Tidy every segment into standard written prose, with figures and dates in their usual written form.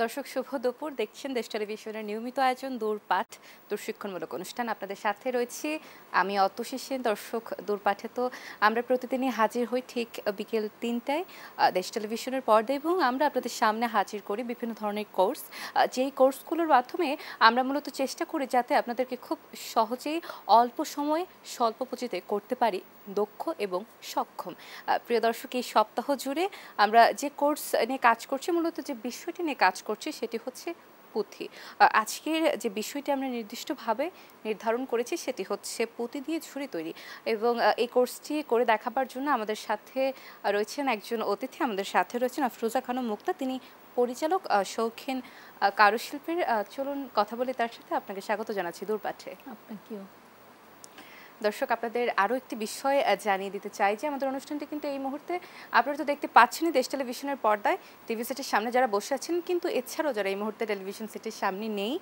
দর্শক শুভ দুপুর দেখছেন দেশ টেলিভিশনের নিয়মিত আয়োজন দূরপাঠ দূরশিক্ষণমূলক অনুষ্ঠান আপনাদের সাথে রয়েছি আমি অতসী সেন। দর্শক দূরপাঠে তো আমরা প্রতিদিনই হাজির হই ঠিক বিকেল ৩টায় দেশ টেলিভিশনের পর্দায় এবং আমরা আপনাদের সামনে হাজির করি বিভিন্ন ধরনের কোর্স। যেই কোর্সগুলোর মাধ্যমে আমরা মূলত চেষ্টা করি যাতে আপনাদেরকে খুব সহজেই অল্প সময়ে স্বল্প পুঁজিতে করতে পারি দক্ষ এবং সক্ষম। প্রিয় দর্শক এই সপ্তাহ জুড়ে আমরা যে কোর্স নিয়ে কাজ করছি মূলত যে বিষয়টি নিয়ে কাজ করছি সেটি হচ্ছে পুঁথি। আজকের যে বিষয়টি আমরা নির্দিষ্টভাবে নির্ধারণ করেছি সেটি হচ্ছে পুঁতি দিয়ে ঝুড়ি তৈরি এবং এই কোর্সটি করে দেখাবার জন্য আমাদের সাথে রয়েছেন একজন অতিথি। আমাদের সাথে রয়েছেন আফরোজা খানম মুক্তা, তিনি পরিচালক শৌখিন কারুশিল্পের। চলুন কথা বলি তার সাথে। আপনাকে স্বাগত জানাচ্ছি দূরপাঠে। আপনাকেও। দর্শক আপনাদের আরও একটি বিষয় জানিয়ে দিতে চাই যে আমাদের অনুষ্ঠানটি কিন্তু এই মুহূর্তে আপনারা তো দেখতে পাচ্ছেনই দেশ টেলিভিশনের পর্দায় টিভি সেটের সামনে যারা বসে আছেন, কিন্তু এছাড়াও যারা এই মুহূর্তে টেলিভিশন সেটের সামনে নেই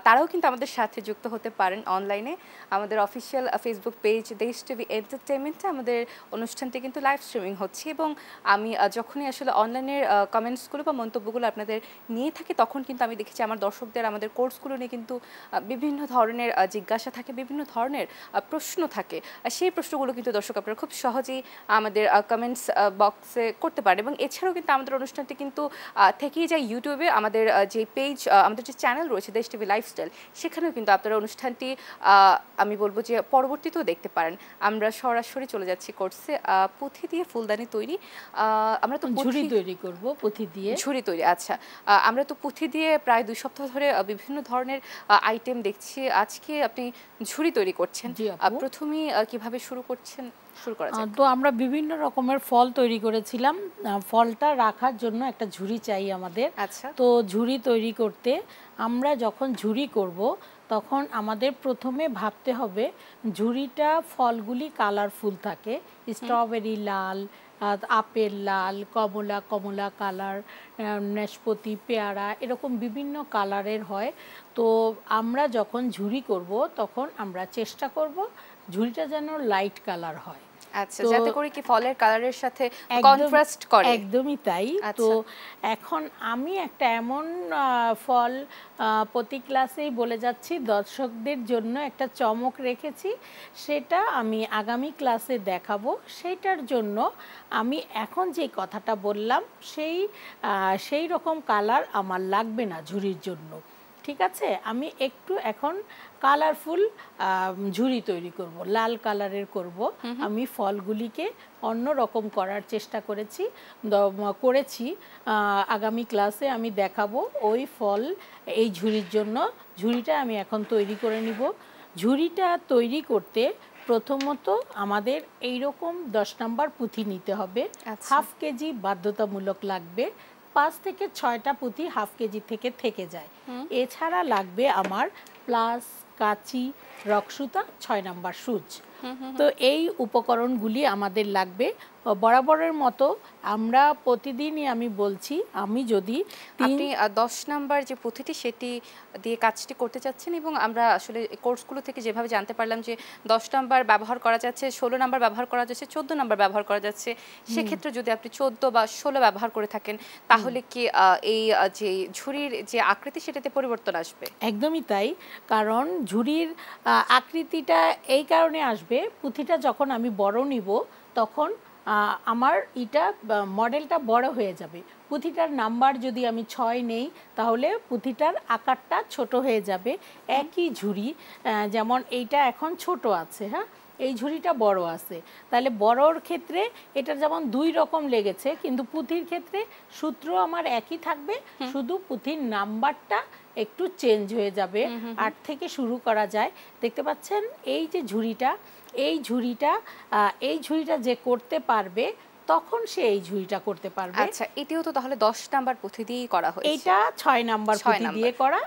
তারাও কিন্তু আমাদের সাথে যুক্ত হতে পারেন অনলাইনে। আমাদের অফিসিয়াল ফেসবুক পেজ দেশ টিভি এন্টারটেনমেন্টে আমাদের অনুষ্ঠানটি কিন্তু লাইভ স্ট্রিমিং হচ্ছে এবং আমি যখনই আসলে অনলাইনের কমেন্টসগুলো বা মন্তব্যগুলো আপনাদের নিয়ে থাকি তখন কিন্তু আমি দেখেছি আমার দর্শকদের আমাদের কোর্সগুলো নিয়ে কিন্তু বিভিন্ন ধরনের জিজ্ঞাসা থাকে, বিভিন্ন ধরনের প্রশ্ন থাকে। সেই প্রশ্নগুলো কিন্তু দর্শক আপনারা খুব সহজেই আমাদের কমেন্টস বক্সে করতে পারেন এবং এছাড়াও কিন্তু আমাদের অনুষ্ঠানটি কিন্তু থেকেই যায় ইউটিউবে। আমাদের যে পেজ, আমাদের যে চ্যানেল রয়েছে দেশ টিভি লাইফস্টাইল, সেখানেও কিন্তু আপনারা অনুষ্ঠানটি আমি বলবো যে পরবর্তীতেও দেখতে পারেন। আমরা সরাসরি চলে যাচ্ছি কোর্সে। পুঁথি দিয়ে ফুলদানি তৈরি, আমরা তো ঝুড়ি তৈরি করব পুঁথি দিয়ে। ঝুড়ি তৈরি, আচ্ছা। আমরা তো পুঁথি দিয়ে প্রায় 2 সপ্তাহ ধরে বিভিন্ন ধরনের আইটেম দেখছি। আজকে আপনি ঝুড়ি তৈরি করছেন, প্রথমেই কিভাবে শুরু করছেন? শুরু করা যাক। তো আমরা বিভিন্ন রকমের ফল তৈরি করেছিলাম। ফলটা রাখার জন্য একটা ঝুড়ি চাই আমাদের। আচ্ছা। তো ঝুড়ি তৈরি করতে আমরা যখন ঝুড়ি করব তখন আমাদের প্রথমে ভাবতে হবে ঝুড়িটা ফলগুলি কালারফুল থাকে, স্ট্রবেরি লাল, আপেল লাল, কমলা কালার, নাশপাতি, পেয়ারা, এরকম বিভিন্ন কালারের হয়। তো আমরা যখন ঝুড়ি করব তখন আমরা চেষ্টা করব ঝুড়িটা যেন লাইট কালার হয়। আচ্ছা, যাতে করে কি ফলের কালারের সাথে কন্ট্রাস্ট করে। একদমই তাই। তো এখন আমি একটা এমন ফল প্রতি ক্লাসেই বলে যাচ্ছি, দর্শকদের জন্য একটা চমক রেখেছি, সেটা আমি আগামী ক্লাসে দেখাবো। সেটার জন্য আমি এখন যে কথাটা বললাম সেই রকম কালার আমার লাগবে না ঝুড়ির জন্য, ঠিক আছে? আমি একটু এখন কালারফুল ঝুড়ি তৈরি করব, লাল কালারের করব। আমি ফলগুলিকে অন্য রকম করার চেষ্টা করেছি। আগামী ক্লাসে আমি দেখাবো ওই ফল এই ঝুড়ির জন্য। ঝুড়িটা আমি এখন তৈরি করে নিব। ঝুড়িটা তৈরি করতে প্রথমত আমাদের এইরকম 10 নম্বর পুঁথি নিতে হবে। হাফ কেজি বাধ্যতামূলক লাগবে। 5 থেকে 6টা পুঁথি হাফ কেজি থেকে যায়। এছাড়া লাগবে আমার প্লাস, কাঁচি, রকসুতা, 6 নম্বর সুচ। তো এই উপকরণগুলি আমাদের লাগবে। বরাবরের মতো আমরা প্রতিদিনই আমি বলছি, আমি যদি আপনি 10 নাম্বার যে পুঁথিটি সেটি দিয়ে কাজটি করতে চাচ্ছেন এবং আমরা আসলে কোর্সগুলো থেকে যেভাবে জানতে পারলাম যে 10 নাম্বার ব্যবহার করা যাচ্ছে, 16 নাম্বার ব্যবহার করা যাচ্ছে, 14 নাম্বার ব্যবহার করা যাচ্ছে। সেক্ষেত্রে যদি আপনি 14 বা 16 ব্যবহার করে থাকেন তাহলে কি এই যে ঝুড়ির যে আকৃতি সেটাতে পরিবর্তন আসবে? একদমই তাই। কারণ ঝুড়ির আকৃতিটা এই কারণে আসবে, পুঁথিটা যখন আমি বড় নিব তখন আমার মডেলটা বড় হয়ে যাবে। পুঁথিটার নাম্বার যদি আমি 6 নেই তাহলে পুঁথিটার আকারটা ছোট হয়ে যাবে। একই ঝুড়ি, যেমন এইটা এখন ছোট আছে, হ্যাঁ, এই ঝুড়িটা বড় আছে, তাহলে বড়র ক্ষেত্রে এটার যেমন 2 রকম লেগেছে, কিন্তু পুঁথির ক্ষেত্রে সূত্র আমার একই থাকবে, শুধু পুঁথির নাম্বারটা একটু চেঞ্জ হয়ে যাবে। 8 থেকে শুরু করা যায়। দেখতে পাচ্ছেন এই যে এই ঝুড়িটা যে করতে পারবে তখন সে এই ঝুড়িটা করতে পারবে। আচ্ছা, এটিও তো তাহলে 10 নাম্বার পুঁথি দিয়েই করা হয়েছে। এটা 6 নাম্বার পুঁথি দিয়ে করা।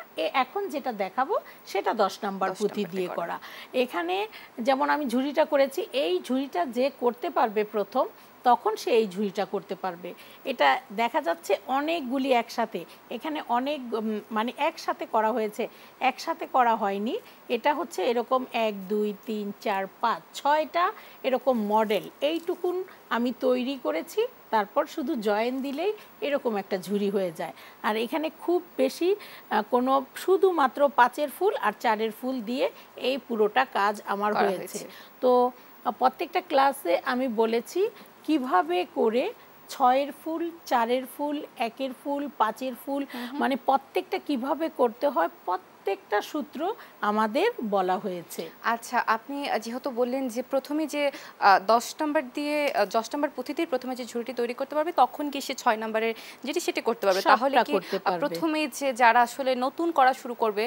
এখন যেটা দেখাবো সেটা 10 নাম্বার পুঁথি দিয়ে করা। এখানে যেমন আমি ঝুড়িটা করেছি, এই ঝুড়িটা যে করতে পারবে প্রথম তখন সে এই ঝুড়িটা করতে পারবে। এটা দেখা যাচ্ছে অনেকগুলি একসাথে, এখানে অনেক মানে একসাথে করা হয়েছে, একসাথে করা হয়নি। এটা হচ্ছে এরকম 1 2 3 4 5 6টা এরকম মডেল এইটুকুন আমি তৈরি করেছি। তারপর শুধু জয়েন দিলেই এরকম একটা ঝুড়ি হয়ে যায়। আর এখানে খুব বেশি কোনো শুধুমাত্র 5-এর ফুল আর 4-এর ফুল দিয়ে এই পুরোটা কাজ আমার হয়েছে। তো প্রত্যেকটা ক্লাসে আমি বলেছি কিভাবে করে 6-এর ফুল, 4-এর ফুল, 1-এর ফুল, 5-এর ফুল মানে প্রত্যেকটা কিভাবে করতে হয় প্রত্যেকটা সূত্র আমাদের বলা হয়েছে। আচ্ছা, আপনি যেহেতু বললেন যে প্রথমে যে 10 নাম্বার দিয়ে 10 নাম্বার পুঁথিতেই প্রথমে যে ঝুড়িটি তৈরি করতে পারবে তখন কি সে 6 নাম্বারের যেটি সেটা করতে পারবে, তাহলে কি প্রথমে যে যারা আসলে নতুন করা শুরু করবে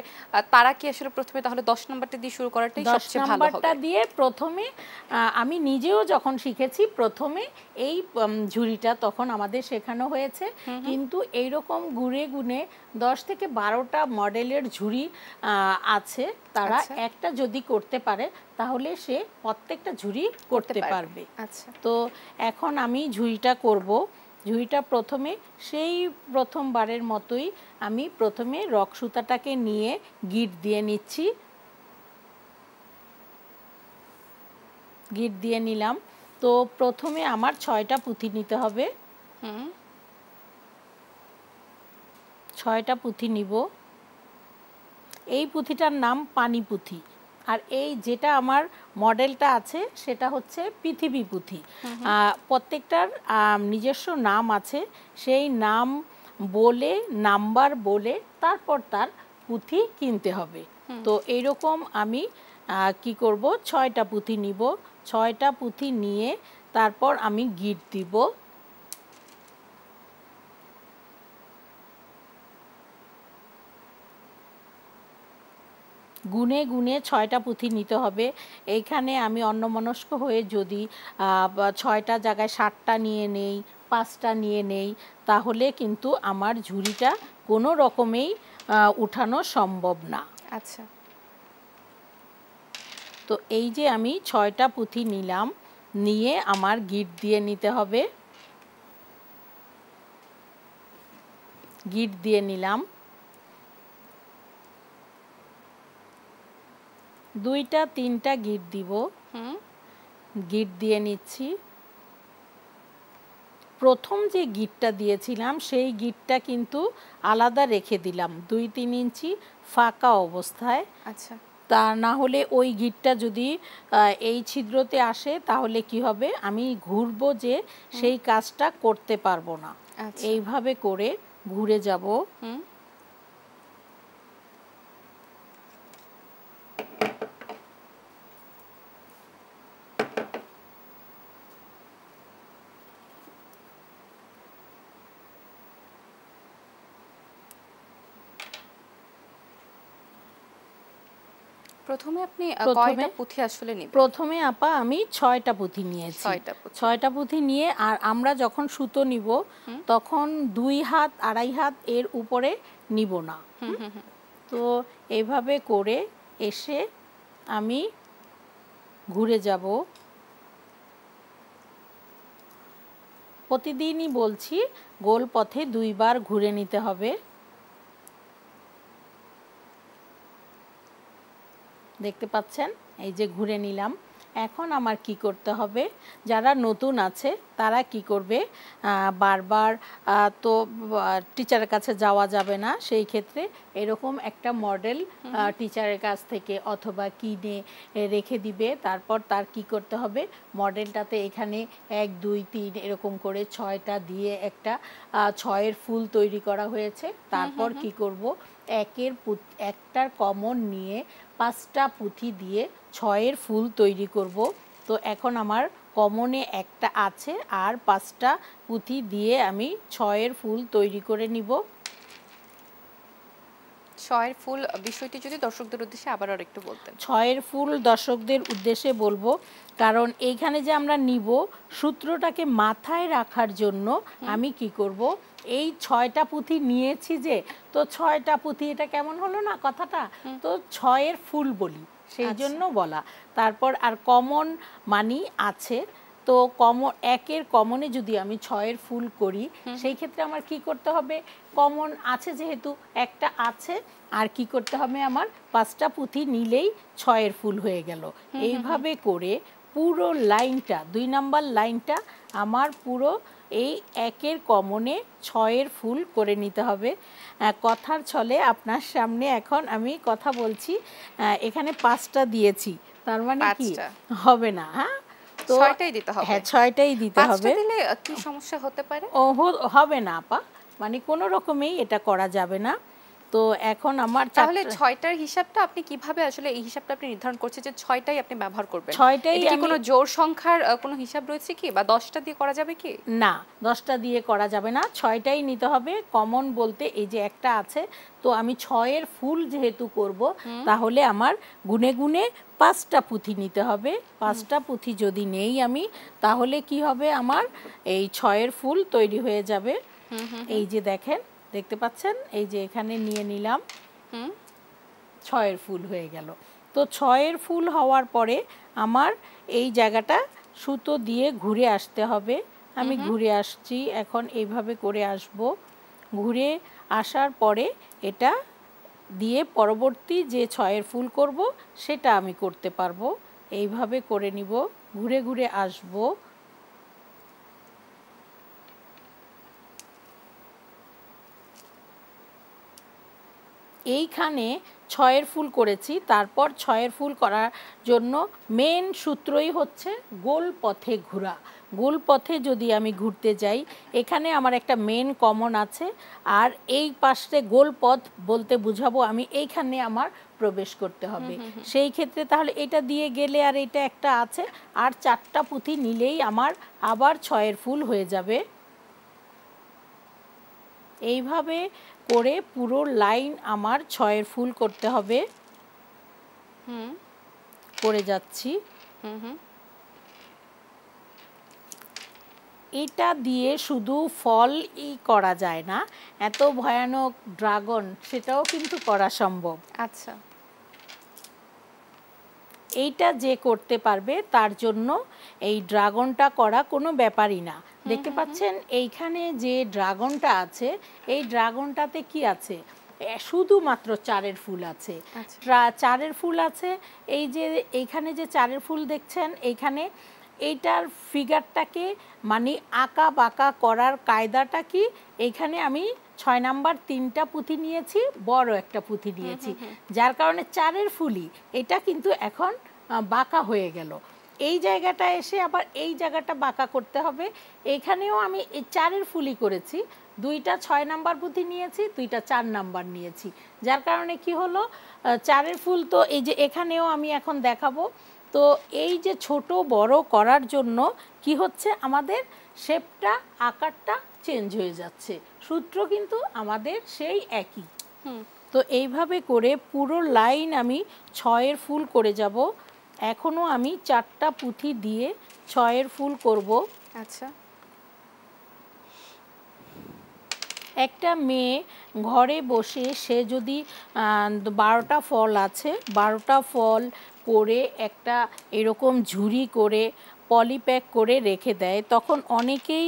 তারা কি আসলে প্রথমে তাহলে 10 নাম্বারটা দিয়ে শুরু করাটাই সবচেয়ে ভালো হবে? 10 নাম্বারটা দিয়ে প্রথমে আমি নিজেও যখন শিখেছি প্রথমে এই ঝুড়িটা তখন আমাদের শেখানো হয়েছে, কিন্তু এইরকম ঘুরে গুনে 10 থেকে 12টা মডেলের ঝুড়ি আছে, তারা একটা যদি করতে পারে তাহলে সে প্রত্যেকটা ঝুড়ি করতে পারবে। আচ্ছা, তো এখন আমি ঝুড়িটা করব। ঝুড়িটা প্রথমে সেই প্রথমবারের মতোই আমি প্রথমে রক সুতাটাকে নিয়ে গিট দিয়ে নিচ্ছি। গিট দিয়ে নিলাম। তো প্রথমে আমার 6টা পুঁথি নিতে হবে। 6টা পুঁথি নিব। এই পুঁথিটার নাম পানি পুঁথি, আর এই যেটা আমার মডেলটা আছে সেটা হচ্ছে পৃথিবী পুঁথি। প্রত্যেকটার নিজস্ব নাম আছে, সেই নাম বলে নাম্বার বলে তারপর তার পুঁথি কিনতে হবে। তো এইরকম আমি কি করব, 6টা পুঁথি নিব। 6টা পুঁথি নিয়ে তারপর আমি গিট দিব। গুনে গুনে 6টা পুঁথি নিতে হবে। এইখানে আমি অন্যমনস্ক হয়ে যদি 6টা জায়গায় 7টা নিয়ে নেই, 5টা নিয়ে নেই, তাহলে কিন্তু আমার ঝুড়িটা কোনো রকমেই উঠানো সম্ভব না। আচ্ছা, তো এই যে আমি 6টা পুঁথি নিলাম, নিয়ে আমার গিট দিয়ে নিতে হবে। গিট দিয়ে নিলাম। 2টা 3টা গিট দিব। গিট দিয়ে নিচ্ছি। প্রথম যে গিটটা দিয়েছিলাম সেই গিটটা কিন্তু আলাদা রেখে দিলাম 2-3 ইঞ্চি ফাঁকা অবস্থায়। আচ্ছা, তা না হলে ওই গিটটা যদি এই ছিদ্রতে আসে তাহলে কি হবে, আমি ঘুরবো যে সেই কাজটা করতে পারবো না। এইভাবে করে ঘুরে যাব। প্রথমে আপনি কয়টা পুঁথি আসলে নেবেন? প্রথমে আপা আমি 6টা পুঁথি নিয়েছি। 6টা পুঁথি নিয়ে, আর আমরা যখন সুতো নিব তখন 2 হাত 2.5 হাত এর উপরে নিব না। তো এইভাবে করে এসে আমি ঘুরে যাব। প্রতিদিনই বলছি গোল পথে 2 বার ঘুরে নিতে হবে। দেখতে পাচ্ছেন, এই যে ঘুরে নিলাম। এখন আমার কি করতে হবে, যারা নতুন আছে তারা কি করবে, বারবার তো টিচারের কাছে যাওয়া যাবে না, সেই ক্ষেত্রে এরকম একটা মডেল টিচারের কাছ থেকে অথবা কিনে রেখে দিবে। তারপর তার কি করতে হবে, মডেলটাতে এখানে 1 2 3 এরকম করে 6টা দিয়ে একটা 6-এর ফুল তৈরি করা হয়েছে। তারপর কি করব, একটার কমন নিয়ে 5টা পুঁথি দিয়ে 6-এর ফুল তৈরি করব। তো এখন আমার কমনে একটা আছে, আর 5টা পুঁথি দিয়ে আমি 6-এর ফুল তৈরি করে নিব। 6-এর ফুল বিষয়টি যদি দর্শকদের উদ্দেশ্যে আবার আরেকটু বলতেন। 6-এর ফুল দর্শকদের উদ্দেশ্যে বলবো, কারণ এইখানে যে আমরা নিব সূত্রটাকে মাথায় রাখার জন্য আমি কি করব, এই 6টা পুঁথি নিয়েছি যে, তো 6টা পুঁথি, এটা কেমন হলো না কথাটা, তো 6-এর ফুল বলি সেই জন্য বলা। তারপর আর কমন মানি আছে, তো একের কমনে যদি আমি 6-এর ফুল করি সেই ক্ষেত্রে আমার কি করতে হবে, কমন আছে যেহেতু একটা আছে, আর কি করতে হবে, আমার 5টা পুঁথি নিলেই 6-এর ফুল হয়ে গেল। এইভাবে করে পুরো লাইনটা 2 নাম্বার লাইনটা আমার পুরো এই একের কমনে 6-এর ফুল করে নিতে হবে। কথার ছলে আপনার সামনে এখন আমি কথা বলছি, এখানে 5টা দিয়েছি, তার মানে কি হবে না, হ্যাঁ তো 6টাই দিতে হবে। হ্যাঁ 6টাই দিতে হবে। 5টা দিলে কি সমস্যা হতে পারে? হবে না আপা, মানে কোনো রকমেই এটা করা যাবে না। তো এখন আমার তাহলে 6টার হিসাবটা আপনি কিভাবে, আসলে এই হিসাবটা আপনি নির্ধারণ করছেন যে 6টাই আপনি ব্যবহার করবেন? 6টাই কি কোনো জোড় সংখ্যার কোনো হিসাব রয়েছে কি, বা 10টা দিয়ে করা যাবে কি? না, 10টা দিয়ে করা যাবে না, 6টাই নিতে হবে। কমন বলতে এই যে একটা আছে, তো আমি 6-এর ফুল যেহেতু করব তাহলে আমার গুনে গুনে 5টা পুঁথি নিতে হবে। 5টা পুঁথি যদি নেই আমি, তাহলে কি হবে, আমার এই 6-এর ফুল তৈরি হয়ে যাবে। এই যে দেখেন, দেখতে পাচ্ছেন, এই যে এখানে নিয়ে নিলাম, 6-এর ফুল হয়ে গেল। তো 6-এর ফুল হওয়ার পরে আমার এই জায়গাটা সুতো দিয়ে ঘুরে আসতে হবে। আমি ঘুরে আসছি, এখন এইভাবে করে আসব। ঘুরে আসার পরে এটা দিয়ে পরবর্তী যে 6-এর ফুল করব সেটা আমি করতে পারবো। এইভাবে করে নিব, ঘুরে ঘুরে আসব। এইখানে 6-এর ফুল করেছি, তারপর 6-এর ফুল করার জন্য মেন সূত্রই হচ্ছে গোল পথে ঘোরা। গোল পথে যদি আমি ঘুরতে যাই, এখানে আমার একটা মেন কমন আছে, আর এই পাশে গোল পথ বলতে বুঝাবো আমি এইখানে আমার প্রবেশ করতে হবে। সেই ক্ষেত্রে তাহলে এটা দিয়ে গেলে, আর এটা একটা আছে, আর 4টা পুঁথি নিলেই আমার আবার 6-এর ফুল হয়ে যাবে। এইভাবে করে পুরো লাইন আমার 6-এর ফুল করতে হবে। করে যাচ্ছি। এটা দিয়ে শুধু ফলই করা যায় না, এত ভয়ানক ড্রাগন সেটাও কিন্তু করা সম্ভব। আচ্ছা, এইটা যে করতে পারবে তার জন্য এই ড্রাগনটা করা কোনো ব্যাপারই না। দেখতে পাচ্ছেন এইখানে যে ড্রাগনটা আছে, এই ড্রাগনটাতে কি আছে, শুধুমাত্র 4-এর ফুল আছে। 4-এর ফুল আছে, এই যে এইখানে যে 4-এর ফুল দেখছেন, এইখানে এইটার ফিগারটাকে মানে আঁকা বাঁকা করার কায়দাটা কি, এইখানে আমি 6 নাম্বার 3টা পুঁথি নিয়েছি, বড় একটা পুঁথি নিয়েছি, যার কারণে 4-এর ফুলই এটা কিন্তু এখন বাঁকা হয়ে গেল। এই জায়গাটা এসে আবার এই জায়গাটা বাঁকা করতে হবে। এইখানেও আমি এই 4-এর ফুলই করেছি, 2টা 6 নাম্বার পুঁথি নিয়েছি, 2টা 4 নাম্বার নিয়েছি, যার কারণে কি হলো, 4-এর ফুল তো এই যে এখানেও আমি এখন দেখাবো। তো এই যে ছোট বড় করার জন্য কি হচ্ছে, আমাদের শেপটা আকারটা চেঞ্জ হয়ে যাচ্ছে, সূত্র কিন্তু আমাদের সেই একই। তো এইভাবে করে পুরো লাইন আমি 6-এর ফুল করে যাব। এখনো আমি 4টা পুঁথি দিয়ে 6-এর ফুল করব। আচ্ছা, একটা মেয়ে ঘরে বসে সে যদি 12টা ফল আছে, 12টা ফল করে একটা এরকম ঝুড়ি করে পলিপ্যাক করে রেখে দেয়, তখন অনেকেই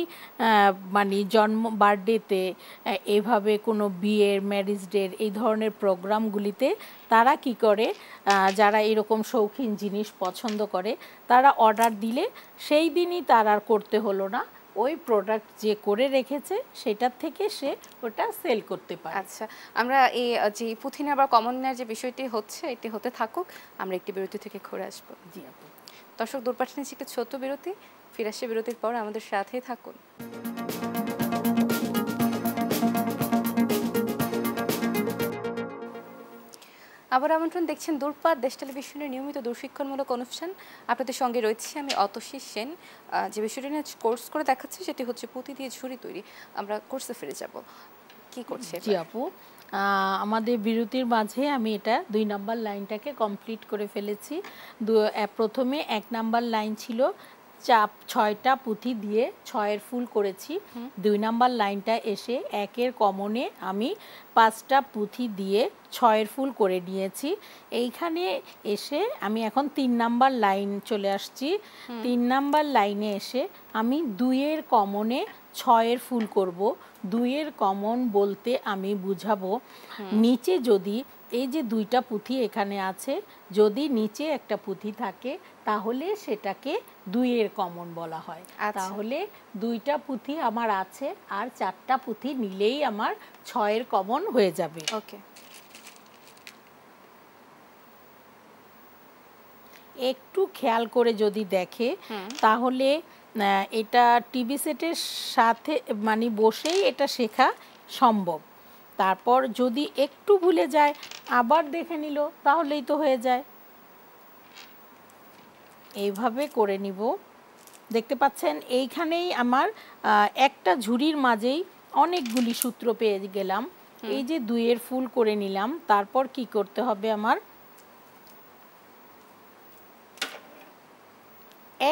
মানে বার্থডেতে এভাবে কোনো বিয়ের, ম্যারেজ ডের এই ধরনের প্রোগ্রামগুলিতে তারা কি করে, যারা এরকম শৌখিন জিনিস পছন্দ করে তারা অর্ডার দিলে সেই দিনই তার আর করতে হলো না, ওই প্রোডাক্ট যে করে রেখেছে সেটার থেকে সে ওটা সেল করতে পারে। আচ্ছা, আমরা এই যে পুঁথি নেওয়া বা কমন নেওয়ার যে বিষয়টি হচ্ছে, এটি হতে থাকুক, আমরা একটি বিরতি থেকে ঘুরে আসবো। জি আপু। দর্শক, দূরপাঠ নিচ্ছে একটি ছোট্ট বিরতি, ফিরে আসছে বিরতির পর, আমাদের সাথেই থাকুন। আবার আমন্ত্রণ, দেখছেন দূরপাঠ, দেশ টেলিভিশনের নিয়মিত দূরশিক্ষণমূলক অনুষ্ঠান। আপনাদের সঙ্গে রয়েছে আমি অতসী সেন। যে বিষয়টি নিয়ে কোর্স করে দেখাচ্ছি সেটি হচ্ছে পুঁতি দিয়ে ঝুড়ি তৈরি। আমরা কোর্সে ফিরে যাব। কি করছে? জি আপু, আমাদের বিরতির মাঝে আমি এটা 2 নাম্বার লাইনটাকে কমপ্লিট করে ফেলেছি। প্রথমে 1 নাম্বার লাইন ছিল ছয়টা পুঁথি দিয়ে 6-এর ফুল করেছি। 2 নাম্বার লাইনটা এসে 1-এর কমনে আমি 5টা পুঁথি দিয়ে 6-এর ফুল করে নিয়েছি। এইখানে এসে আমি এখন 3 নাম্বার লাইন চলে আসছি। 3 নাম্বার লাইনে এসে আমি 2-এর কমনে 6-এর ফুল করব। 2-এর কমন বলতে আমি বুঝাবো নিচে যদি এই যে 2টা পুঁথি এখানে আছে, যদি নিচে একটা পুঁথি থাকে তাহলে সেটাকে 2-এর কমন বলা হয়। তাহলে 2টা পুঁথি আমার আছে আর 4টা পুঁথি নিলেই আমার 6-এর কমন হয়ে যাবে। ওকে, একটু খেয়াল করে যদি দেখে তাহলে এটা টিভি সেটের সাথে মানে বসেই এটা শেখা সম্ভব। তারপর যদি একটু ভুলে যায় আবার দেখে নিল তাহলেই তো হয়ে যায়। এইভাবে করে নিব। দেখতে পাচ্ছেন এইখানেই আমার একটা ঝুড়ির মাঝেই অনেকগুলি সূত্র পেয়ে গেলাম। এই যে 2-এর ফুল করে নিলাম, তারপর কি করতে হবে আমার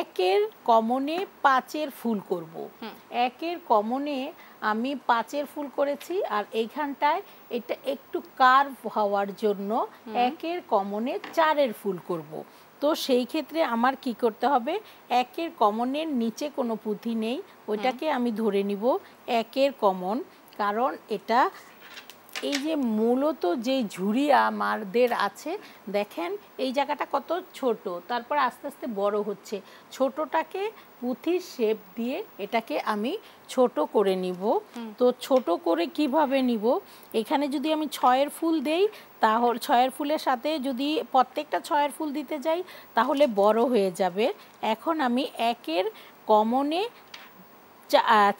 1-এর কমনে 5-এর ফুল করব। 1-এর কমনে আমি 5-এর ফুল করেছি আর এইখানটায় এটা একটু কার্ভ হওয়ার জন্য 1-এর কমনে 4-এর ফুল করব। তো সেই ক্ষেত্রে আমার কি করতে হবে, 1-এর কমনের নিচে কোনো পুঁথি নেই, ওইটাকে আমি ধরে নিব 1-এর কমন। কারণ এটা এই যে মূলত যে ঝুড়ি আমাদের আছে, দেখেন এই জায়গাটা কত ছোট, তারপর আস্তে আস্তে বড় হচ্ছে। ছোটটাকে পুঁথির শেপ দিয়ে এটাকে আমি ছোট করে নিব। তো ছোট করে কিভাবে নিব, এখানে যদি আমি 6-এর ফুল দেই তাহলে 6-এর ফুলের সাথে যদি প্রত্যেকটা 6-এর ফুল দিতে যাই তাহলে বড় হয়ে যাবে। এখন আমি 1-এর কমনে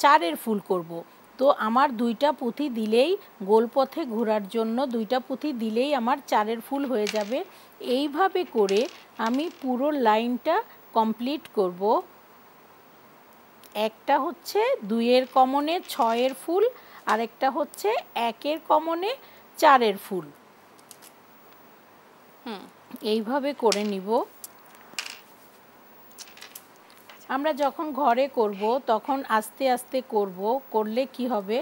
4-এর ফুল করব। তো আমার 2টা পুঁথি দিলেই গোলপথে ঘোরার জন্য 2টা পুঁথি দিলেই আমার 4-এর ফুল হয়ে যাবে। এইভাবে করে আমি পুরো লাইনটা কমপ্লিট করব। একটা হচ্ছে 2-এর কমনে 6-এর ফুল, আরেকটা হচ্ছে 1-এর কমনে 4-এর ফুল। এইভাবে করে নিব। আমরা যখন ঘরে করব তখন আস্তে আস্তে করব, করলে কি হবে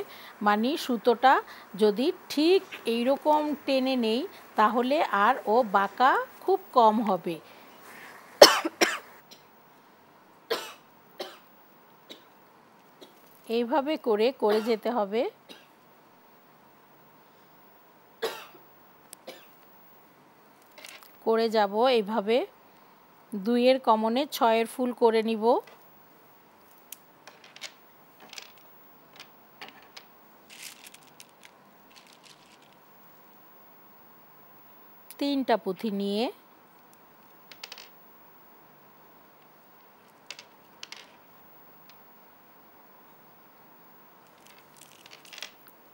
মানে সুতোটা যদি ঠিক এইরকম টেনে নেই তাহলে আর ও বাঁকা খুব কম হবে। এইভাবে করে করে যেতে হবে। করে যাব এইভাবে। 2-এর কমনে 6-এর ফুল করে নিব। তিনটা পুঁথি নিয়ে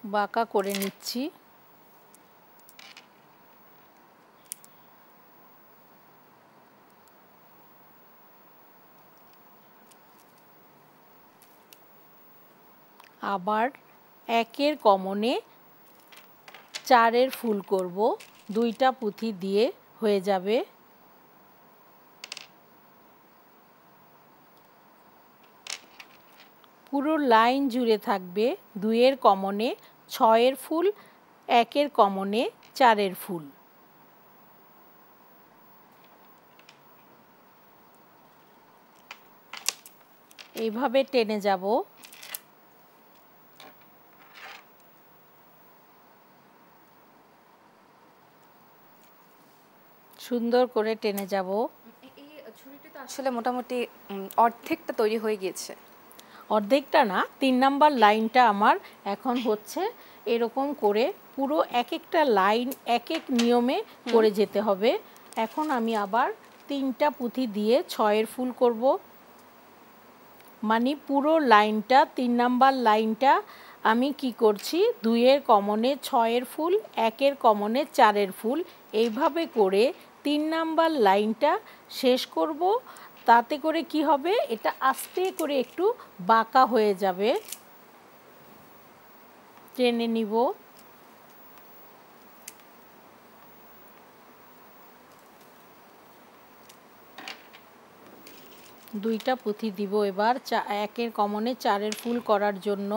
বাঁকা করে নিচ্ছি। আবার 1-এর কমনে 4-এর ফুল করব, 2টা পুঁথি দিয়ে হয়ে যাবে। পুরো লাইন জুড়ে থাকবে 2-এর কমনে 6-এর ফুল, 1-এর কমনে 4-এর ফুল। এইভাবে টেনে যাব। সুন্দর করে টেনে যাব। এই ঝুড়িটি তো আসলে মোটামুটি অর্ধেকটা তৈরি হয়ে গিয়েছে। অর্ধেকটা না, 3 নাম্বার লাইনটা আমার এখন হচ্ছে। এরকম করে পুরো এক একটা লাইন এক এক নিয়মে করে যেতে হবে। এখন আমি আবার 3টা পুঁথি দিয়ে 6-এর ফুল করব। মানে পুরো লাইনটা 3 নাম্বার লাইনটা আমি কি করছি, 2-এর কমনে 6-এর ফুল, 1-এর কমনে 4-এর ফুল, এইভাবে করে 3 নাম্বার লাইনটা শেষ করব। তাতে করে কি হবে, এটা আস্তে করে একটু বাঁকা হয়ে যাবে। টেনে নিব। 2টা পুঁথি দিব এবার 1-এর কমনে 4-এর ফুল করার জন্য।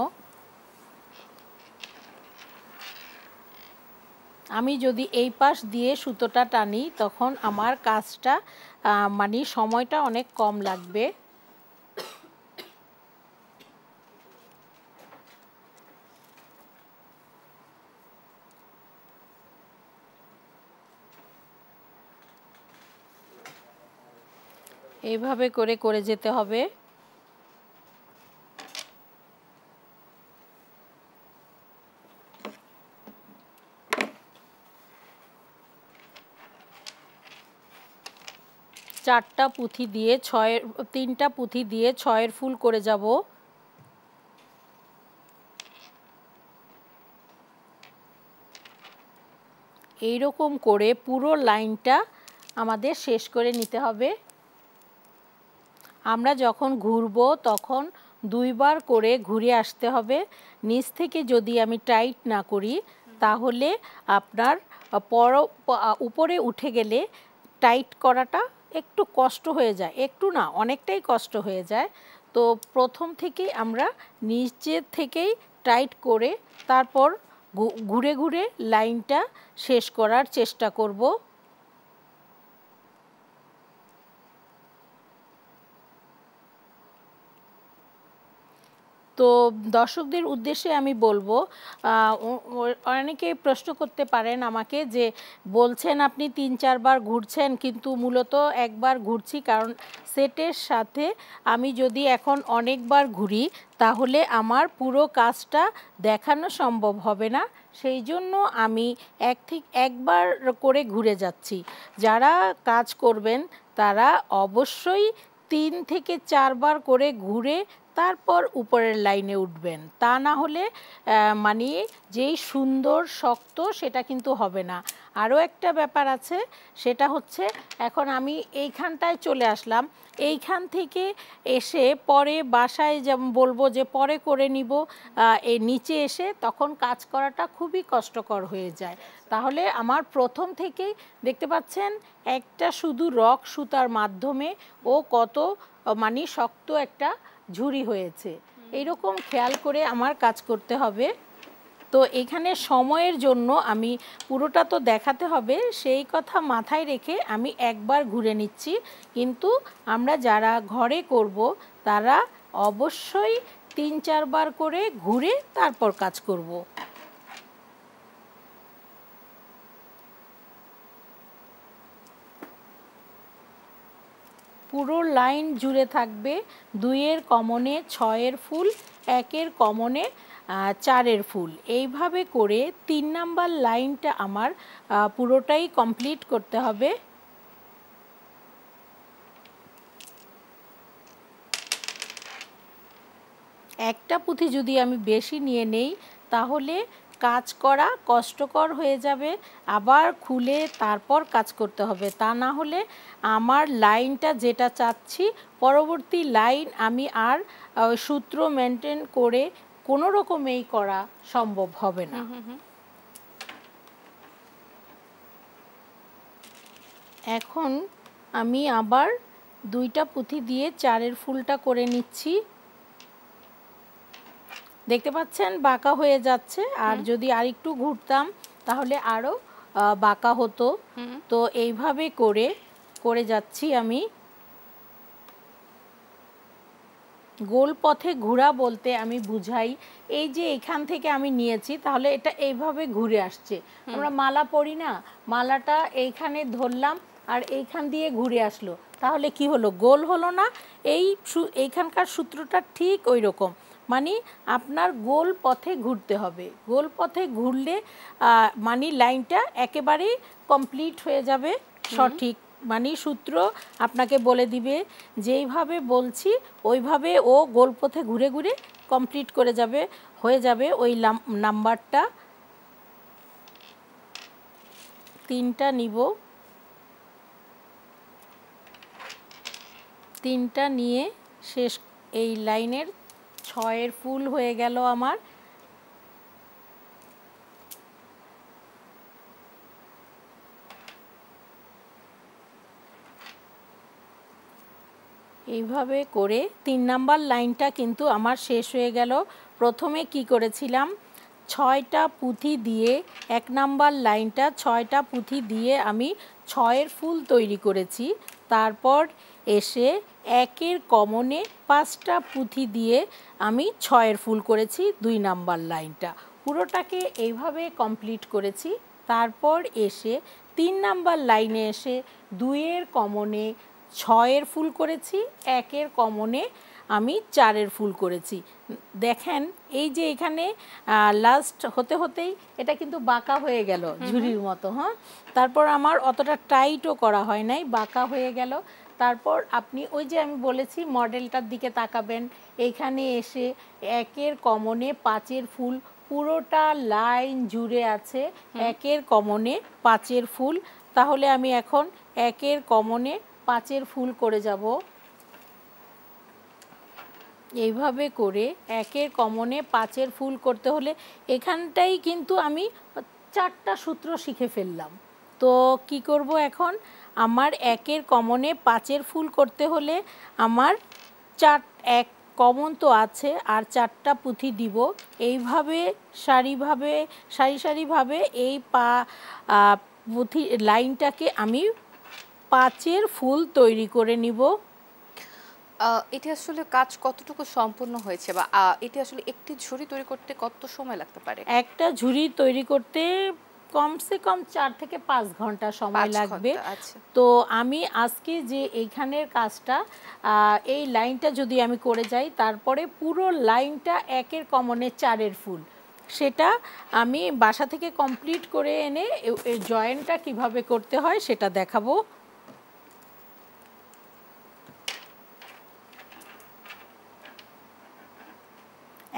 আমি যদি এই পাশ দিয়ে সুতোটা টানি তখন আমার কাজটা মানে সময়টা অনেক কম লাগবে। এইভাবে করে করে যেতে হবে। চারটা পুঁথি দিয়ে 3টা পুঁথি দিয়ে 6-এর ফুল করে যাব। এইরকম করে পুরো লাইনটা আমাদের শেষ করে নিতে হবে। আমরা যখন ঘুরবো তখন 2বার করে ঘুরে আসতে হবে। নিচ থেকে যদি আমি টাইট না করি তাহলে আপনার উপরে উঠে গেলে টাইট করাটা একটু কষ্ট হয়ে যায়, একটু না অনেকটাই কষ্ট হয়ে যায়। তো প্রথম থেকেই আমরা নিচের থেকেই টাইট করে তারপর ঘুরে ঘুরে লাইনটা শেষ করার চেষ্টা করব। তো দর্শকদের উদ্দেশ্যে আমি বলবো, অনেকে প্রশ্ন করতে পারেন আমাকে যে বলছেন আপনি 3-4 বার ঘুরছেন কিন্তু মূলত একবার ঘুরছি, কারণ সেটের সাথে আমি যদি এখন অনেকবার ঘুরি তাহলে আমার পুরো কাজটা দেখানো সম্ভব হবে না, সেই জন্য আমি একবার করে ঘুরে যাচ্ছি। যারা কাজ করবেন তারা অবশ্যই 3 থেকে 4 বার করে ঘুরে তারপর উপরের লাইনে উঠবেন, তা না হলে মানে যেই সুন্দর শক্ত সেটা কিন্তু হবে না। আরও একটা ব্যাপার আছে, সেটা হচ্ছে এখন আমি এইখানটায় চলে আসলাম, এইখান থেকে এসে পরে বাসায় যেমন বলবো যে পরে করে নিব, এই নিচে এসে তখন কাজ করাটা খুবই কষ্টকর হয়ে যায়। তাহলে আমার প্রথম থেকেই দেখতে পাচ্ছেন একটা শুধু রক সুতার মাধ্যমে ও কত মানে শক্ত একটা ঝুড়ি হয়েছে, এইরকম খেয়াল করে আমার কাজ করতে হবে। তো এখানে সময়ের জন্য আমি পুরোটা তো দেখাতে হবে, সেই কথা মাথায় রেখে আমি একবার ঘুরে নিচ্ছি, কিন্তু আমরা যারা ঘরে করব তারা অবশ্যই 3-4 বার করে ঘুরে তারপর কাজ করব। পুরো লাইন জুড়ে থাকবে 2-এর কমনে 6-এর ফুল, 1-এর কমনে 4-এর ফুল। এইভাবে করে 3 নাম্বার লাইনটা আমার পুরোটাই কমপ্লিট করতে হবে। একটা পুঁথি যদি আমি বেশি নিয়ে নেই তাহলে কাজ করা কষ্টকর হয়ে যাবে, আবার খুলে তারপর কাজ করতে হবে, তা না হলে আমার লাইনটা যেটা চাচ্ছি পরবর্তী লাইন আমি আর সূত্র মেনটেন করে কোনো রকমেই করা সম্ভব হবে না। এখন আমি আবার 2টা পুঁথি দিয়ে 4-এর ফুলটা করে নিচ্ছি। দেখতে পাচ্ছেন বাঁকা হয়ে যাচ্ছে, আর যদি আরেকটু ঘুরতাম তাহলে আরও বাঁকা হতো। তো এইভাবে করে করে যাচ্ছি আমি। গোল পথে ঘোরা বলতে আমি বুঝাই এই যে এখান থেকে আমি নিয়েছি তাহলে এটা এইভাবে ঘুরে আসছে। আমরা মালা পরি না, মালাটা এইখানে ধরলাম আর এইখান দিয়ে ঘুরে আসলো, তাহলে কি হলো? গোল হলো না? এইখানকার সূত্রটা ঠিক ওই রকম, মানে আপনার গোল পথে ঘুরতে হবে। গোল পথে ঘুরলে মানে লাইনটা একেবারেই কমপ্লিট হয়ে যাবে সঠিক, মানে সূত্র আপনাকে বলে দিবে যেইভাবে বলছি ওইভাবে ও গোল পথে ঘুরে ঘুরে কমপ্লিট করে যাবে, হয়ে যাবে ওই নাম্বারটা। 3টা নিব, 3টা নিয়ে শেষ, এই লাইনের 6-এর ফুল হয়ে গেল আমার। এইভাবে করে 3 নাম্বার লাইনটা কিন্তু আমার শেষ হয়ে গেল। প্রথমে কি করেছিলাম, 6টা পুঁথি দিয়ে 1 নাম্বার লাইনটা 6টা পুঁথি দিয়ে আমি 6-এর ফুল তৈরি করেছি। তারপর এসে 1-এর কমনে 5টা পুঁথি দিয়ে আমি 6-এর ফুল করেছি 2 নাম্বার লাইনটা। পুরোটাকে এইভাবে কমপ্লিট করেছি। তারপর এসে 3 নাম্বার লাইনে এসে 2-এর কমনে 6-এর ফুল করেছি, 1-এর কমনে আমি 4-এর ফুল করেছি। দেখেন এই যে এখানে লাস্ট হতে হতেই এটা কিন্তু বাঁকা হয়ে গেল ঝুড়ির মতো। হ্যাঁ, তারপর আমার অতটা টাইটও করা হয় নাই, বাঁকা হয়ে গেল। তারপর আপনি ওই যে আমি বলেছি মডেলটার দিকে তাকাবেন, এইখানে এসে 1-এর কমনে 5-এর ফুল, পুরোটা লাইন জুড়ে আছে 1-এর কমনে 5-এর ফুল। তাহলে আমি এখন 1-এর কমনে 5-এর ফুল করে যাব। এইভাবে করে 1-এর কমনে 5-এর ফুল করতে হলে এখানটাই কিন্তু আমি 4টা সূত্র শিখে ফেললাম। তো কি করব এখন, আমার 1-এর কমনে 5-এর ফুল করতে হলে আমার 1 কমন তো আছে, আর 4টা পুঁথি দিব। এইভাবে সারি সারিভাবে এই পুঁথি লাইনটাকে আমি 5-এর ফুল তৈরি করে নিব। এটি আসলে কাজ কতটুকু সম্পূর্ণ হয়েছে, বা এটি আসলে একটি ঝুড়ি তৈরি করতে কত সময় লাগতে পারে? একটা ঝুড়ি তৈরি করতে কমসে কম 4 থেকে 5 ঘন্টা সময় লাগবে। তো আমি আজকে যে এইখানের কাজটা, এই লাইনটা যদি আমি করে যাই, তারপরে পুরো লাইনটা 1-এর কমনে 4-এর ফুল, সেটা আমি বাসা থেকে কমপ্লিট করে এনে জয়েন্টটা কিভাবে করতে হয় সেটা দেখাবো।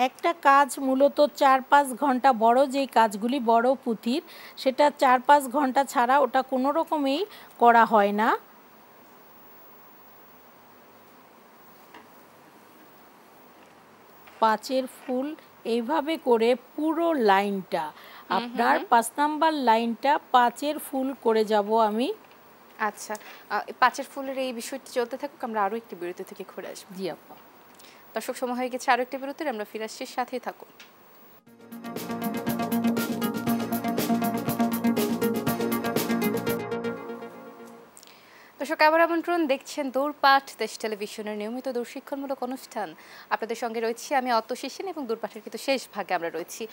একটা কাজ মূলত 4-5 ঘন্টা, বড় যেই কাজগুলি বড় পুঁথির, সেটা 4-5 ঘন্টা ছাড়া ওটা কোনো রকমেই করা হয় না। পাঁচের ফুল এইভাবে করে পুরো লাইনটা, আপনার 5 নাম্বার লাইনটা 5-এর ফুল করে যাব আমি। আচ্ছা, 5-এর ফুলের এই বিষয়টি চলতে থাকুক, আমরা আরও একটি বিরতি থেকে ঘুরে আসবো। জি আপা। দর্শক, সময় হয়ে গেছে আরও একটি বিরতির, আমরা ফিরে আসছি, সাথেই থাকুন। দর্শক, আবার আমন্ত্রণ, দেখছেন দূরপাঠ দেশ টেলিভিশনের নিয়মিত দূরশিক্ষণমূলক অনুষ্ঠান। আপনাদের সঙ্গে রয়েছি আমি অত্তশিসিন, এবং দূরপাঠের কিন্তু শেষ ভাগে আমরা রয়েছি।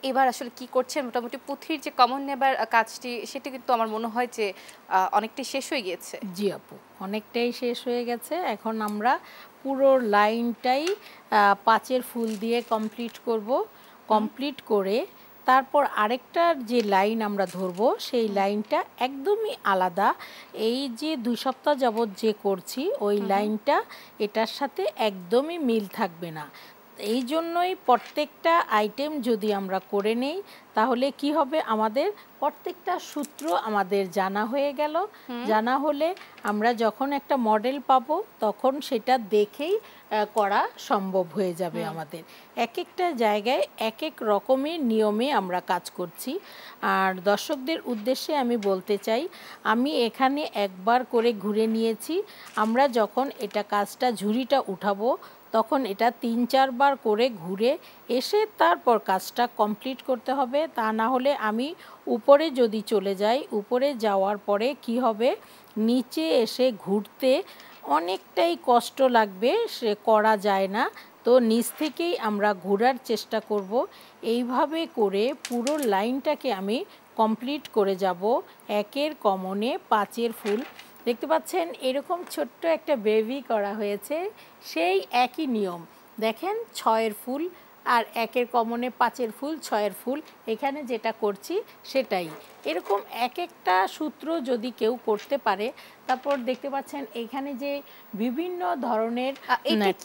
এবার আসলে কি করছেন, মোটামুটি পুঁথির যে কমন নেবার কাজটি, সেটি কিন্তু আমার মনে হয় যে অনেকটাই শেষ হয়ে গিয়েছে। জি আপু, অনেকটাই শেষ হয়ে গেছে। এখন আমরা পুরো লাইনটাই 5-এর ফুল দিয়ে কমপ্লিট করব। কমপ্লিট করে তারপর আরেকটার যে লাইন আমরা ধরবো, সেই লাইনটা একদমই আলাদা। এই যে 2 সপ্তাহ যাবৎ যে করছি, ওই লাইনটা এটার সাথে একদমই মিল থাকবে না। এই জন্যই প্রত্যেকটা আইটেম যদি আমরা করে নেই, তাহলে কি হবে, আমাদের প্রত্যেকটা সূত্র আমাদের জানা হয়ে গেল। জানা হলে আমরা যখন একটা মডেল পাবো, তখন সেটা দেখেই করা সম্ভব হয়ে যাবে আমাদের। এক একটা জায়গায় এক এক রকমের নিয়মে আমরা কাজ করছি। আর দর্শকদের উদ্দেশ্যে আমি বলতে চাই, আমি এখানে একবার করে ঘুরে নিয়েছি। আমরা যখন এটা কাজটা ঝুড়িটা উঠাবো, তখন এটা 3-4 বার করে ঘুরে এসে তারপর কাজটা কমপ্লিট করতে হবে। তা না হলে আমি উপরে যদি চলে যাই, উপরে যাওয়ার পরে কি হবে, নিচে এসে ঘুরতে অনেকটাই কষ্ট লাগবে, সে করা যায় না। তো নিচ থেকেই আমরা ঘোরার চেষ্টা করব। এইভাবে করে পুরো লাইনটাকে আমি কমপ্লিট করে যাব। 1-এর কমনে 5-এর ফুল দেখতে পাচ্ছেন, এরকম ছোট্ট একটা বেবি করা হয়েছে। সেই একই নিয়ম দেখেন, 6-এর ফুল আর 1-এর কমনে 5-এর ফুল, 6-এর ফুল, এখানে যেটা করছি সেটাই। এরকম এক একটা সূত্র যদি কেউ করতে পারে। তারপর দেখতে পাচ্ছেন এখানে যে বিভিন্ন ধরনের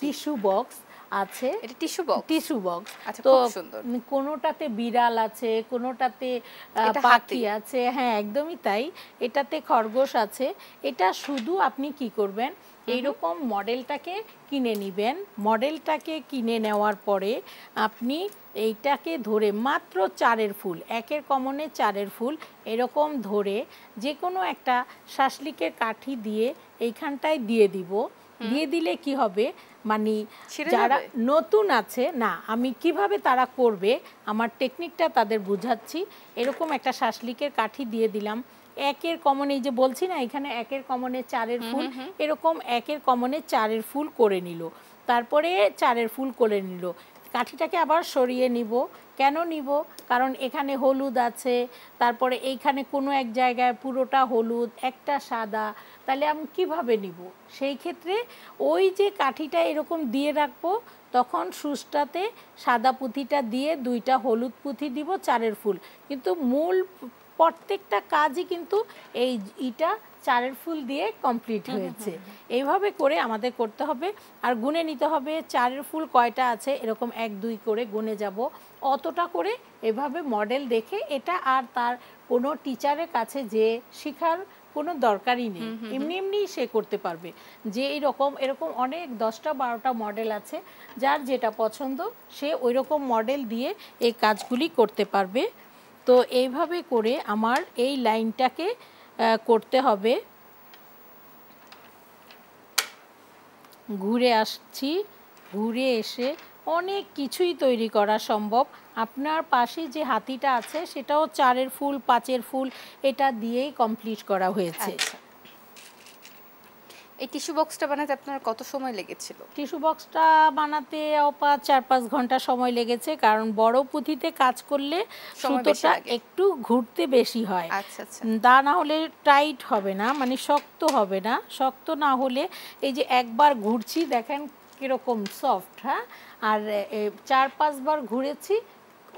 টিস্যু বক্স আছে, এটা টিস্যু বক্স। টিস্যু বক্স, আচ্ছা, তো খুব সুন্দর। কোনোটাতে বিড়াল আছে, কোনোটাতে পাখি আছে, হ্যাঁ একদমই তাই, এটাতে খরগোশ আছে। এটা শুধু আপনি কি করবেন, এইরকম মডেলটাকে কিনে নেবেন। মডেলটাকে কিনে নেওয়ার পরে আপনি এইটাকে ধরে মাত্র 4-এর ফুল, 1-এর কমনে 4-এর ফুল এরকম ধরে যে কোনো একটা শাসলিকের কাঠি দিয়ে এইখানটায় দিয়ে দিব। দিয়ে দিলে কি হবে, মানে যারা নতুন আছে না, আমি কিভাবে তারা করবে আমার টেকনিকটা তাদের বুঝাচ্ছি। এরকম একটা শাসলিকের কাঠি দিয়ে দিলাম, একের কমনে, এই যে বলছি না এখানে একের কমনে 4-এর ফুল, এরকম একের কমনে 4-এর ফুল করে নিল, তারপরে 4-এর ফুল করে নিল। কাঠিটাকে আবার সরিয়ে নিব। কেন নিব? কারণ এখানে হলুদ আছে, তারপরে এইখানে কোনো এক জায়গায় পুরোটা হলুদ, একটা সাদা, তাহলে আমি কিভাবে নিব? সেই ক্ষেত্রে ওই যে কাঠিটা এরকম দিয়ে রাখবো, তখন সুচটাতে সাদা পুঁথিটা দিয়ে 2টা হলুদ পুঁথি দিব, 4-এর ফুল। কিন্তু মূল প্রত্যেকটা কাজই কিন্তু এই ইটা 4-এর ফুল দিয়ে কমপ্লিট হয়েছে। এইভাবে করে আমাদের করতে হবে। আর গুনে নিতে হবে 4-এর ফুল কয়টা আছে, এরকম 1-2 করে গুনে যাব, অতটা করে এভাবে মডেল দেখে। এটা আর তার কোনো টিচারের কাছে যে শেখার কোনো দরকারই নেই, এমনি এমনি সে করতে পারবে। যে এরকম অনেক 10টা-12টা মডেল আছে, যার যেটা পছন্দ সে ওই রকম মডেল দিয়ে এই কাজগুলি করতে পারবে। তো এইভাবে করে আমার এই লাইনটাকে করতে হবে। ঘুরে আসছি, ঘুরে এসে অনেক কিছুই তৈরি করা সম্ভব। আপনার পাশে যে হাতিটা আছে সেটাও 4-এর ফুল, 5-এর ফুল, এটা দিয়েই কমপ্লিট করা হয়েছে। এই টিস্যু বক্সটা বানাতে আপনার কত সময় লেগেছিল? টিস্যু বক্সটা বানাতে 4-5 ঘন্টা সময় লেগেছে, কারণ বড় পুঁথিতে কাজ করলে সুতোটা একটু ঘুরতে বেশি হয়। তা না হলে টাইট হবে না, মানে শক্ত হবে না। শক্ত না হলে এই যে একবার ঘুরছি দেখেন কিরকম সফট, হ্যাঁ, আর 4-5 বার ঘুরেছি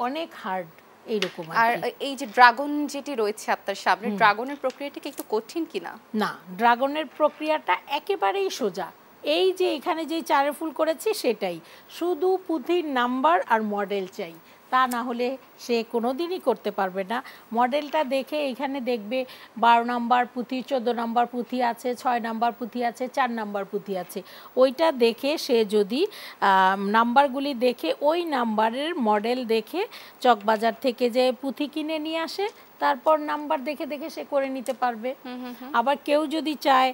অনেক হার্ড এইরকম। আর এই যে ড্রাগন যেটি রয়েছে আপনার সামনে, ড্রাগনের প্রক্রিয়াটা কি একটু কঠিন কিনা? না, ড্রাগনের প্রক্রিয়াটা একেবারেই সোজা। এই যে এখানে যে 4-এর ফুল করেছি সেটাই, শুধু পুঁথির নাম্বার আর মডেল চাই, তা না হলে সে কোনো দিনই করতে পারবে না। মডেলটা দেখে এখানে দেখবে 12 নাম্বার পুঁথি, 14 নাম্বার পুঁথি আছে, 6 নাম্বার পুঁথি আছে, 4 নাম্বার পুঁথি আছে। ওইটা দেখে সে যদি নাম্বারগুলি দেখে ওই নাম্বারের মডেল দেখে চকবাজার থেকে যে পুঁথি কিনে নিয়ে আসে, তারপর নাম্বার দেখে দেখে সে করে নিতে পারবে। আবার কেউ যদি চায়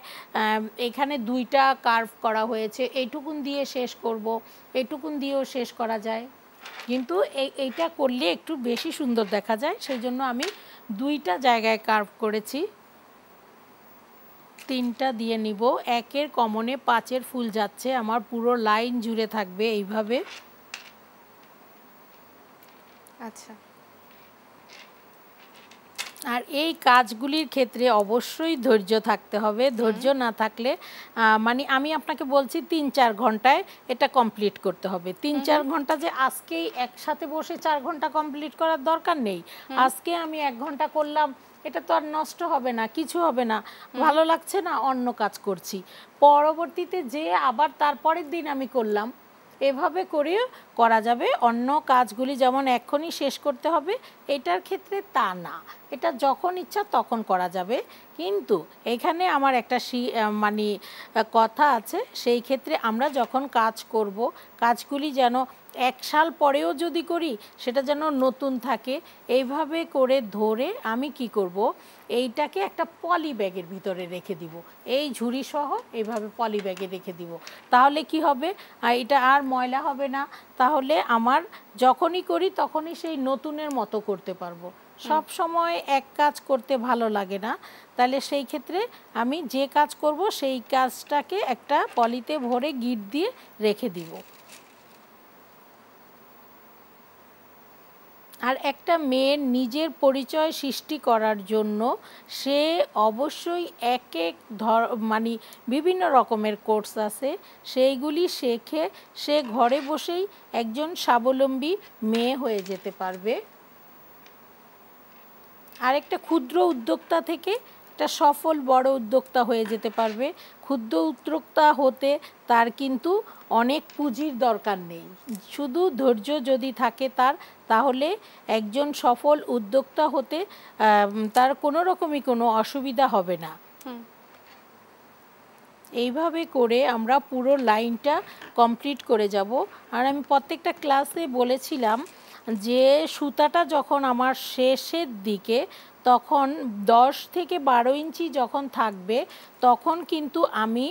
এখানে 2টা কার্ভ করা হয়েছে, এইটুকুন দিয়ে শেষ করব, এইটুকুন দিয়েও শেষ করা যায়, কিন্তু এইটা করলে একটু বেশি সুন্দর দেখা যায়, সেই জন্য আমি 2টা জায়গায় কার্ভ করেছি। 3টা দিয়ে নিব, 1-এর কমনে 5-এর ফুল যাচ্ছে, আমার পুরো লাইন জুড়ে থাকবে এইভাবে। আচ্ছা, আর এই কাজগুলির ক্ষেত্রে অবশ্যই ধৈর্য থাকতে হবে। ধৈর্য না থাকলে মানে আমি আপনাকে বলছি 3-4 ঘন্টায় এটা কমপ্লিট করতে হবে। 3-4 ঘন্টা যে আজকেই একসাথে বসে 4 ঘন্টা কমপ্লিট করার দরকার নেই। আজকে আমি 1 ঘন্টা করলাম, এটা তো আর নষ্ট হবে না, কিছু হবে না, ভালো লাগছে না অন্য কাজ করছি, পরবর্তীতে যে আবার তারপরের দিন আমি করলাম, এভাবে করেও করা যাবে। অন্য কাজগুলি যেমন এখনই শেষ করতে হবে, এটার ক্ষেত্রে তা না, এটা যখন ইচ্ছা তখন করা যাবে। কিন্তু এখানে আমার একটা মানে কথা আছে, সেই ক্ষেত্রে আমরা যখন কাজ করব, কাজগুলি যেন 1 সাল পরেও যদি করি সেটা যেন নতুন থাকে। এইভাবে করে ধরে আমি কি করব, এইটাকে একটা পলি ব্যাগের ভিতরে রেখে দিব, এই ঝুড়ি সহ এইভাবে পলি ব্যাগে রেখে দিব। তাহলে কি হবে, এটা আর ময়লা হবে না। তাহলে আমার যখনই করি তখনই সেই নতুনের মতো করতে পারবো। সব সময় এক কাজ করতে ভালো লাগে না, তাহলে সেই ক্ষেত্রে আমি যে কাজ করব সেই কাজটাকে একটা পলিতে ভরে গিট দিয়ে রেখে দিব। আর একটা মেয়ের নিজের পরিচয় সৃষ্টি করার জন্য সে অবশ্যই মানে বিভিন্ন রকমের কোর্স আছে, সেইগুলি শেখে সে ঘরে বসেই একজন স্বাবলম্বী মেয়ে হয়ে যেতে পারবে। আর একটা ক্ষুদ্র উদ্যোক্তা থেকে একটা সফল বড় উদ্যোক্তা হয়ে যেতে পারবে। ক্ষুদ্র উদ্যোক্তা হতে তার কিন্তু অনেক পুঁজির দরকার নেই, শুধু ধৈর্য যদি থাকে তাহলে একজন সফল উদ্যোক্তা হতে তার কোনো রকমই কোনো অসুবিধা হবে না। এইভাবে করে আমরা পুরো লাইনটা কমপ্লিট করে যাব। আর আমি প্রত্যেকটা ক্লাসে বলেছিলাম যে সুতাটা যখন আমার শেষের দিকে, তখন 10 থেকে 12 ইঞ্চি যখন থাকবে, তখন কিন্তু আমি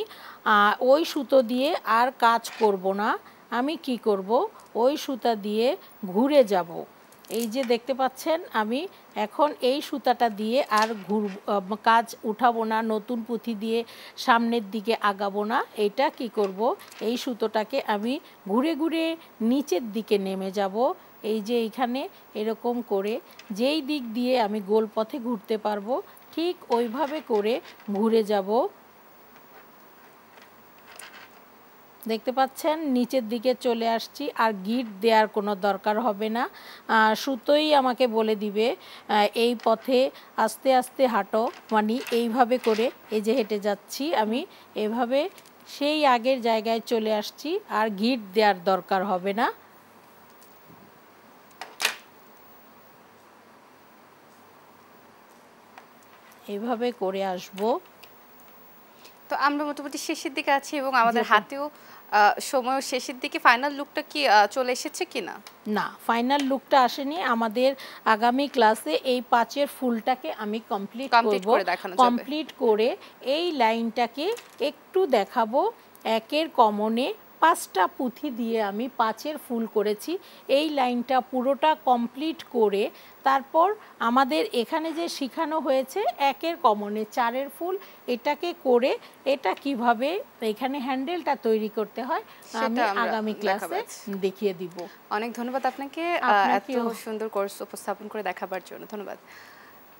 ওই সুতো দিয়ে আর কাজ করব না। আমি কি করব, ওই সুতা দিয়ে ঘুরে যাব। এই যে দেখতে পাচ্ছেন, আমি এখন এই সুতাটা দিয়ে আর কাজ উঠাবো না, নতুন পুঁথি দিয়ে সামনের দিকে আগাবো না। এটা কি করব, এই সুতোটাকে আমি ঘুরে ঘুরে নিচের দিকে নেমে যাব। এই যে এইখানে এরকম করে যেই দিক দিয়ে আমি গোল পথে ঘুরতে পারবো, ঠিক ওইভাবে করে ঘুরে যাব। দেখতে পাচ্ছেন নিচের দিকে চলে আসছি, আর গিট দেওয়ার কোনো দরকার হবে না। সুতোই আমাকে বলে দিবে এই পথে আস্তে আস্তে হাঁটো, মানে এইভাবে করে এই যে হেঁটে যাচ্ছি আমি, এভাবে সেই আগের জায়গায় চলে আসছি, আর গিট দেওয়ার দরকার হবে না। এইভাবে করে আসব। তো আমরা মোটামুটি শেষের দিকে আছি এবং আমাদের হাতেও সময় শেষের দিকে। ফাইনাল লুকটা কি চলে এসেছে কিনা? না, ফাইনাল লুকটা আসেনি। আমাদের আগামী ক্লাসে এই 5-এর ফুলটাকে আমি কমপ্লিট করব। কমপ্লিট করে এই লাইনটাকে একটু দেখাবো। 1-এর কমনে 5টা পুঁথি দিয়ে আমি 5-এর ফুল করেছি। এই লাইনটা পুরোটা কমপ্লিট করে তারপর আমাদের এখানে যে শেখানো হয়েছে 1-এর কমনে 4-এর ফুল, এটাকে করে এটা কিভাবে এখানে হ্যান্ডেলটা তৈরি করতে হয় আমি আগামী ক্লাসে দেখিয়ে দিব। অনেক ধন্যবাদ আপনাকে এত সুন্দর কোর্স উপস্থাপন করে দেখাবার জন্য। ধন্যবাদ।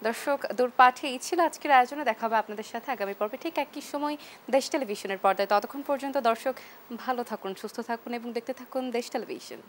দর্শক, দূরপাঠে এই ছিল আজকের আয়োজনে। দেখা হবে আপনাদের সাথে আগামী পর্বে ঠিক একই সময় দেশ টেলিভিশনের পর্দায়। ততক্ষণ পর্যন্ত দর্শক ভালো থাকুন, সুস্থ থাকুন এবং দেখতে থাকুন দেশ টেলিভিশন।